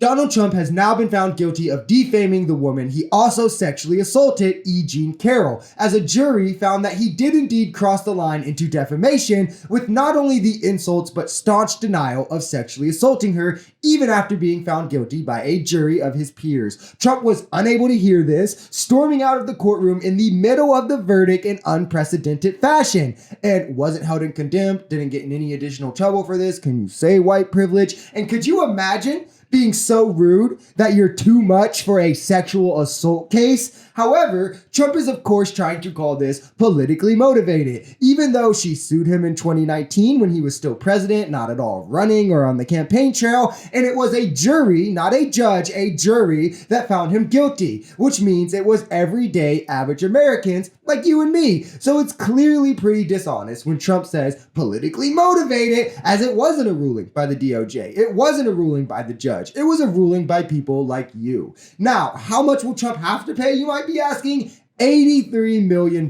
Donald Trump has now been found guilty of defaming the woman he also sexually assaulted, E. Jean Carroll, as a jury found that he did indeed cross the line into defamation with not only the insults but staunch denial of sexually assaulting her, even after being found guilty by a jury of his peers. Trump was unable to hear this, storming out of the courtroom in the middle of the verdict in unprecedented fashion, and wasn't held in contempt, didn't get in any additional trouble for this. Can you say white privilege? And could you imagine being so rude that you're too much for a sexual assault case? However, Trump is of course trying to call this politically motivated, even though she sued him in 2019 when he was still president, not at all running or on the campaign trail, and it was a jury, not a judge, a jury that found him guilty, which means it was everyday average Americans like you and me. So it's clearly pretty dishonest when Trump says politically motivated, as it wasn't a ruling by the DOJ. It wasn't a ruling by the judge. It was a ruling by people like you. Now, how much will Trump have to pay, you might be asking? $83 million,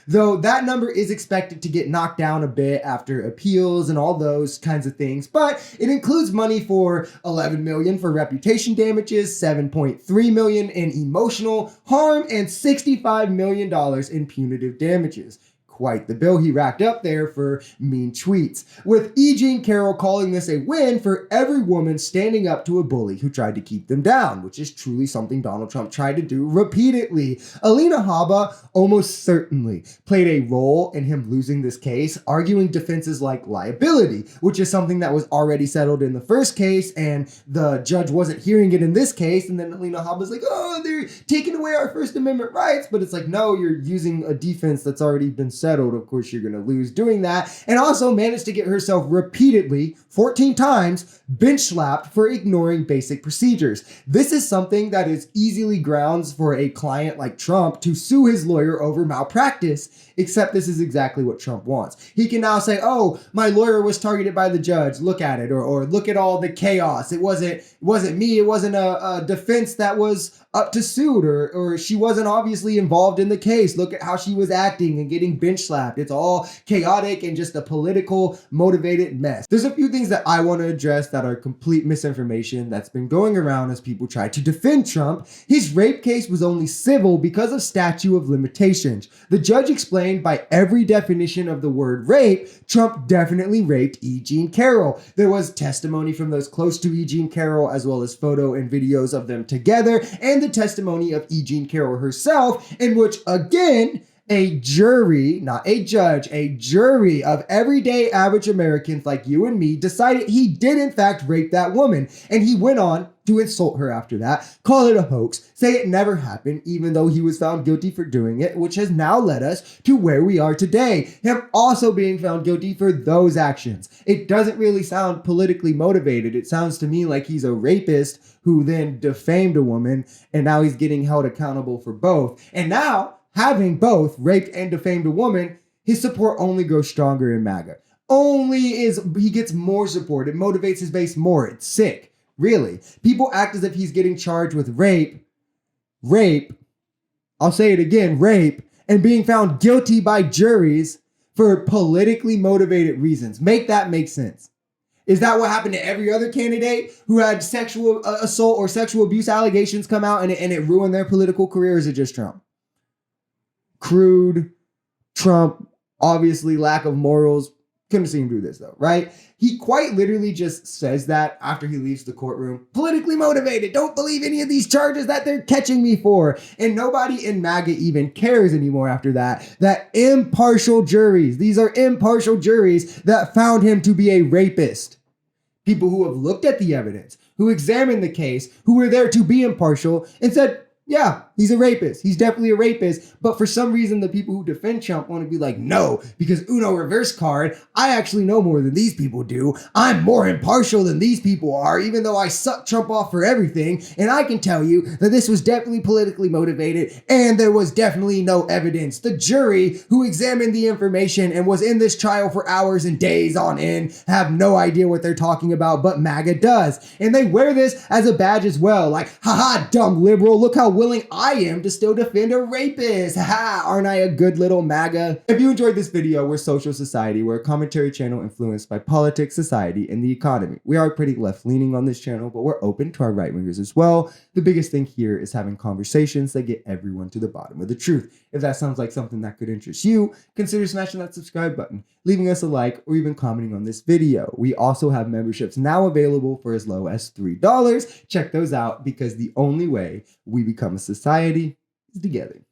though that number is expected to get knocked down a bit after appeals and all those kinds of things, but it includes money for $11 million for reputation damages, $7.3 million in emotional harm, and $65 million in punitive damages. Quite the bill he racked up there for mean tweets, with E. Jean Carroll calling this a win for every woman standing up to a bully who tried to keep them down, which is truly something Donald Trump tried to do repeatedly. Alina Habba almost certainly played a role in him losing this case, arguing defenses like liability, which is something that was already settled in the first case, and the judge wasn't hearing it in this case, and then Alina Habba's like, oh, they're taking away our First Amendment rights, but it's like, no, you're using a defense that's already been settled. Of course, you're going to lose doing that. And also managed to get herself repeatedly, 14 times, bench slapped for ignoring basic procedures. This is something that is easily grounds for a client like Trump to sue his lawyer over malpractice, except this is exactly what Trump wants. He can now say, oh, my lawyer was targeted by the judge. Look at it. Or look at all the chaos. It wasn't me. It wasn't a defense that was up to suit, or she wasn't obviously involved in the case. Look at how she was acting and getting bench slapped. It's all chaotic and just a political motivated mess. There's a few things that I want to address that are complete misinformation that's been going around as people try to defend Trump. His rape case was only civil because of statute of limitations. The judge explained by every definition of the word rape, Trump definitely raped E. Jean Carroll. There was testimony from those close to E. Jean Carroll, as well as photo and videos of them together, and the testimony of E. Jean Carroll herself, in which, again, a jury, not a judge, a jury of everyday average Americans like you and me decided he did in fact rape that woman. And he went on to insult her after that, call it a hoax, say it never happened, even though he was found guilty for doing it, which has now led us to where we are today. Him also being found guilty for those actions. It doesn't really sound politically motivated. It sounds to me like he's a rapist who then defamed a woman, and now he's getting held accountable for both. And now, having both raped and defamed a woman, his support only grows stronger in MAGA. He gets more support. It motivates his base more. It's sick. Really. People act as if he's getting charged with rape, I'll say it again, rape, and being found guilty by juries for politically motivated reasons. Make that make sense. Is that what happened to every other candidate who had sexual assault or sexual abuse allegations come out and it ruined their political career? Or is it just Trump? Crude, Trump, obviously lack of morals. Couldn't see him do this though, right? He quite literally just says that after he leaves the courtroom. Politically motivated. Don't believe any of these charges that they're catching me for. And nobody in MAGA even cares anymore after that. That impartial juries, these are impartial juries that found him to be a rapist. People who have looked at the evidence, who examined the case, who were there to be impartial and said, yeah, he's a rapist. He's definitely a rapist. But for some reason, the people who defend Trump want to be like, no, because Uno reverse card, I actually know more than these people do. I'm more impartial than these people are, even though I suck Trump off for everything. And I can tell you that this was definitely politically motivated and there was definitely no evidence. The jury who examined the information and was in this trial for hours and days on end have no idea what they're talking about, but MAGA does. And they wear this as a badge as well. Like, haha, dumb liberal, look how willing I I am to still defend a rapist. Ha! Aren't I a good little MAGA? If you enjoyed this video, we're Social Society. We're a commentary channel influenced by politics, society, and the economy. We are pretty left-leaning on this channel, but we're open to our right-wingers as well. The biggest thing here is having conversations that get everyone to the bottom of the truth. If that sounds like something that could interest you, consider smashing that subscribe button, leaving us a like, or even commenting on this video. We also have memberships now available for as low as $3. Check those out because the only way we become a society is together.